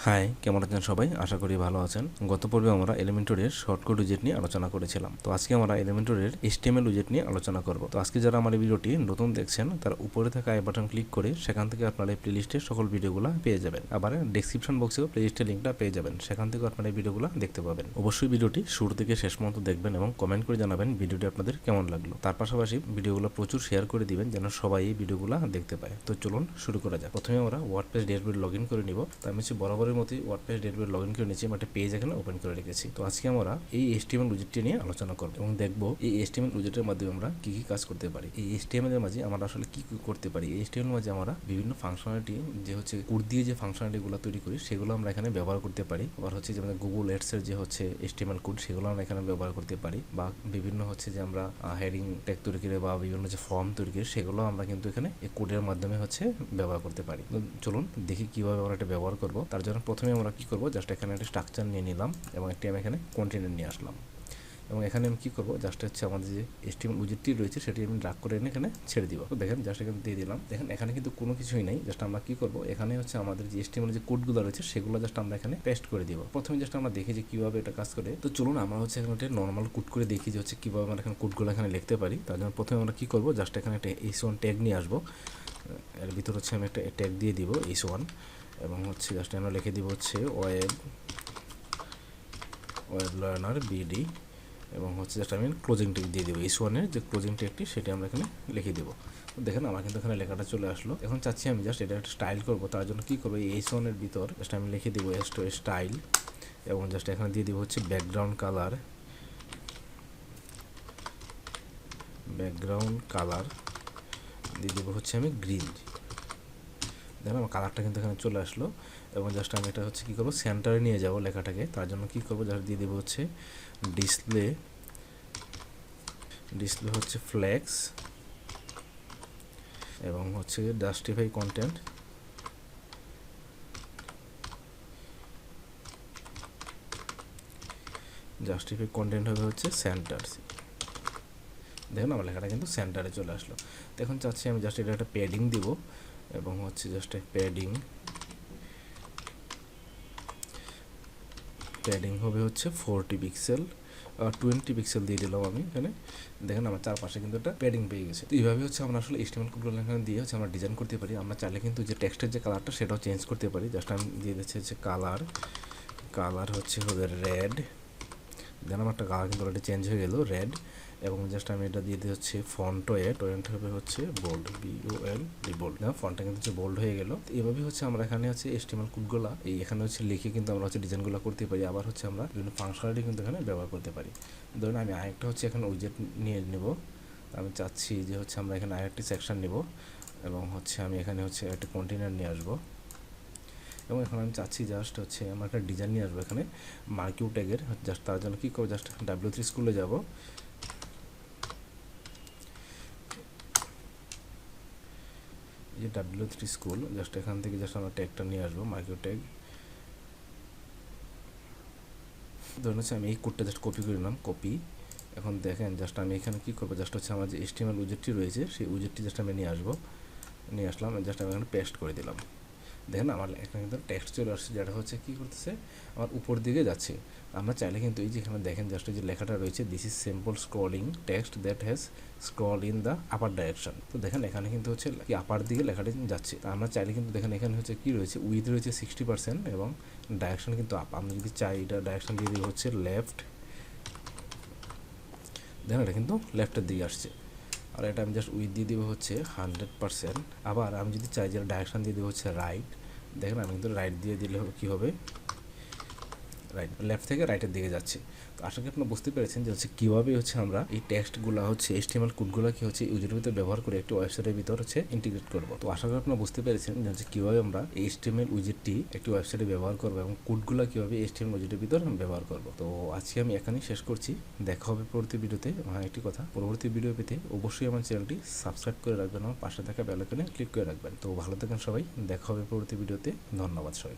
High, কেমন আছেন সবাই? আশা করি ভালো আছেন। গত পর্বে আমরা এলিমেন্টরের শর্টকাট উইজেট নিয়ে আলোচনা করেছিলাম। তো আজকে আমরা এলিমেন্টরের HTML উইজেট নিয়ে আলোচনা করব। তো আজকে যারা আমার এই ভিডিওটি নতুন দেখছেন তার উপরে থাকা আই বাটন ক্লিক করে সেখান থেকে আপনারা এই প্লেলিস্টের সকল ভিডিওগুলো পেয়ে যাবেন। আবার ডেসক্রিপশন বক্সেও প্লেলিস্টের লিঙ্কটা পেয়ে যাবেন, সেখান থেকে আপনারা এই ভিডিওগুলো দেখতে পাবেন। অবশ্যই ভিডিওটি শুরু থেকে শেষ পর্যন্ত দেখবেন এবং কমেন্ট করে জানাবেন ভিডিওটি আপনাদের কেমন লাগলো। তার পাশাপাশি ভিডিওগুলো প্রচুর শেয়ার করে দিবেন যেন সবাই এই ভিডিওগুলো দেখতে পায়। তো চলুন শুরু করা যাক। প্রথমে আমরা ওয়ার্ডপ্রেস ড্যাশবোর্ড লগইন করে নিব। তো আমি বরাবরের মতোই ওয়ার্ডপ্রেস ড্যাশবোর্ড লগইন করে নিয়েছি, একটা পেজ এখানে ওপেন করে রেখেছি। তো আজকে আমরা এই HTML উইজেটটি নিয়ে আলোচনা করব এবং দেখব এই HTML উইজেটের মাধ্যমে আমরা কি কি কাজ করতে পারি। এই HTML এর মাঝে আমরা আসলে কি করতে পারি। এই HTML এর মাঝে আমরা বিভিন্ন ফাংশনালিটি যে হচ্ছে কোড দিয়ে যে ফাংশনালিটিগুলো তৈরি করি সেগুলো আমরা এখানে ব্যবহার করতে পারি। আবার হচ্ছে যে আমাদের গুগল এডস এর যে হচ্ছে HTML কোড সেগুলো আমরা এখানে ব্যবহার করতে পারি, বা বিভিন্ন হচ্ছে যে আমরা হেডিং ট্যাগ তৈরি করে বা বিভিন্ন যে ফর্ম তৈরি করি সেগুলো আমরা কিন্তু এখানে এই কোডের মাধ্যমে হচ্ছে ব্যবহার করতে পারি। তো চলুন দেখি কিভাবে আমরা এটা ব্যবহার করব। তার জন্য প্রথমে আমরা কি করব, জাস্ট এখানে একটা স্ট্রাকচার নিয়ে নিলাম এবং একটি আমি এখানে কন্টেনার নিয়ে আসলাম এবং এখানে আমি কি করব, জাস্ট হচ্ছে আমাদের যে HTML উইজেটটি রয়েছে সেটি আমি ড্রাগ করে এনে এখানে ছেড়ে দিব। তো দেখেন জাস্ট এখানে দিয়ে দিলাম। দেখেন এখানে কিন্তু কোনো কিছুই নাই। জাস্ট আমরা কি করব, এখানে হচ্ছে আমাদের যে HTML যে কোডগুলো রয়েছে সেগুলো জাস্ট আমরা এখানে পেস্ট করে দিব। প্রথমে জাস্ট আমরা দেখি যে কিভাবে এটা কাজ করে। তো চলুন আমরা হচ্ছে এখানে একটা নর্মাল কোড করে দেখি যে হচ্ছে কিভাবে আমরা এখানে কোডগুলো এখানে লিখতে পারি। তার জন্য প্রথমে আমরা কি করব, জাস্ট এখানে একটা h1 ট্যাগ নিয়ে আসবো। এর ভিতর হচ্ছে আমি একটা ট্যাগ দিয়ে দিব h1 এবং হচ্ছে জাস্ট আমরা লিখে দিব হচ্ছে weblearnerbd এবং হচ্ছে জাস্ট আমি ক্লোজিং ট্যাগ দিয়ে দেবো। h1 এর যে ক্লোজিং ট্যাগটি সেটা আমরা এখানে লিখে দেবো। তো দেখেন আমার কিন্তু এখানে লেখাটা চলে আসলো। এখন চাচ্ছি আমি জাস্ট এটা একটা স্টাইল করব। তার জন্য কি করবো, এই h1 এর ভিতর জাস্ট আমি লিখে দিব স্টাইল এবং জাস্ট এখানে দিয়ে দিব হচ্ছে ব্যাকগ্রাউন্ড কালার দিয়ে দেবো হচ্ছে আমি গ্রিন। দেখেন আমার কালারটা কিন্তু এখানে চলে আসলো এবং জাস্ট আমি এটা হচ্ছে কী করবো, সেন্টারে নিয়ে যাব লেখাটাকে। তার জন্য কী করবো, জাস্ট দিয়ে দেবো হচ্ছে ডিসপ্লে হচ্ছে ফ্লেক্স এবং হচ্ছে জাস্টিফাই কন্টেন্ট হবে হচ্ছে সেন্টার। দেখুন আমার লেখাটা কিন্তু সেন্টারে চলে আসলো। তো এখন চাচ্ছি আমি জাস্ট এটা একটা প্যাডিং দিব এবং হচ্ছে জাস্ট প্যাডিং হবে হচ্ছে 40 পিক্সেল 20 পিক্সেল দিয়ে দিলাম আমি এখানে। দেখেন আমার চারপাশে কিন্তু একটা প্যাডিং পেয়ে গেছে। তো এইভাবে হচ্ছে আমরা আসলে HTML কোডগুলো এখানে দিয়ে হচ্ছে আমরা ডিজাইন করতে পারি। আমরা চাইলে কিন্তু যে টেক্সটের যে কালারটা সেটাও চেঞ্জ করতে পারি। জাস্ট আমি দিয়ে দিচ্ছি হচ্ছে কালার হচ্ছে হবে রেড। দেন আমার একটা কালার কিন্তু অলরেডি চেঞ্জ হয়ে গেল রেড এবং জাস্ট আমি এটা দিয়ে হচ্ছে ফন্ট হবে হচ্ছে বোল্ড বোল্ড। না ফন্টটা কিন্তু হচ্ছে বোল্ড হয়ে গেল। এইভাবে হচ্ছে আমরা এখানে হচ্ছে HTML কোডগুলো এখানে হচ্ছে লিখে কিন্তু আমরা হচ্ছে ডিজাইনগুলো করতে পারি। আবার হচ্ছে আমরা বিভিন্ন ফাংশনালিটি কিন্তু এখানে ব্যবহার করতে পারি। ধরুন আমি আরেকটা হচ্ছে এখানে উইজেট নিয়ে নেব। আমি চাচ্ছি যে হচ্ছে আমরা এখানে আরেকটি সেকশন নেব এবং হচ্ছে আমি এখানে হচ্ছে একটা কন্টেনার নিয়ে আসবো এবং এখন আমি চাচ্ছি জাস্ট হচ্ছে আমার একটা ডিজাইন নিয়ে আসবো এখানে মার্কিউ ট্যাগের। জাস্ট তার জন্য কী করবো, জাস্ট W3 স্কুলে যাব। এই যে W3 স্কুল, জাস্ট এখান থেকে জাস্ট আমরা ট্যাগটা নিয়ে আসবো মার্কিউ ট্যাগ। ধরুন হচ্ছে আমি এই কোডটা জাস্ট কপি করে নিলাম, কপি। এখন দেখেন জাস্ট আমি এখানে কী করবো, জাস্ট হচ্ছে আমার যে HTML উইজেটটি রয়েছে সেই উইজেটটি জাস্ট আমি নিয়ে আসলাম জাস্ট আমি এখানে পেস্ট করে দিলাম। দেখেন আমার এখানে কিন্তু টেক্সট চলে আসছে, যেটা হচ্ছে কী করতেছে আমার উপর দিকে যাচ্ছে। আমরা চাইলে কিন্তু এই যেখানে দেখেন জাস্ট যে লেখাটা রয়েছে this is simple scrolling text that has scroll in the upper direction. তো দেখেন এখানে কিন্তু হচ্ছে কি আপার দিকে লেখাটা যাচ্ছে। আমরা চাইলে কিন্তু দেখেন এখানে হচ্ছে কি রয়েছে, উইথ রয়েছে 60% এবং ডাইরেকশন কিন্তু আপ। আমি যদি চাই এটা ডাইরেকশন দিয়ে দিব হচ্ছে লেফট। দেখেন এটা কিন্তু লেফটের দিকে আসছে। আর এটা আমি জাস্ট উইথ দিয়ে দিব হচ্ছে 100%। আবার আমি যদি চাই যে ডাইরেকশন দিয়ে দিব হচ্ছে রাইট। দেখেন আমি কিন্তু রাইট দিয়ে দিলে কী হবে, রাইট লেফট থেকে রাইটের দিকে যাচ্ছে। তো আশা করি আপনারা বুঝতে পেরেছেন যে হচ্ছে কীভাবে হচ্ছে আমরা এই টেক্সটগুলো হচ্ছে HTML কোডগুলোকে হচ্ছে ইউজারের ভিতরে ব্যবহার করে একটি ওয়েবসাইটের ভিতর হচ্ছে ইন্টিগ্রেট করবো। তো আশা করি আপনারা বুঝতে পেরেছেন যে হচ্ছে কীভাবে আমরা HTML উইজেটটি একটি ওয়েবসাইটে ব্যবহার করবো এবং কোডগুলো কীভাবে HTML উইজেটের ভিতর ব্যবহার করবো। তো আজকে আমি এখানেই শেষ করছি। দেখা হবে পরবর্তী ভিডিওতে। একটি কথা, পরবর্তী ভিডিও পেতে অবশ্যই আমার চ্যানেলটি সাবস্ক্রাইব করে রাখবেন এবং পাশে থাকা বেল আইকনে ক্লিক করে রাখবেন। তো ভালো থাকেন সবাই, দেখা হবে পরবর্তী ভিডিওতে। ধন্যবাদ সবাই।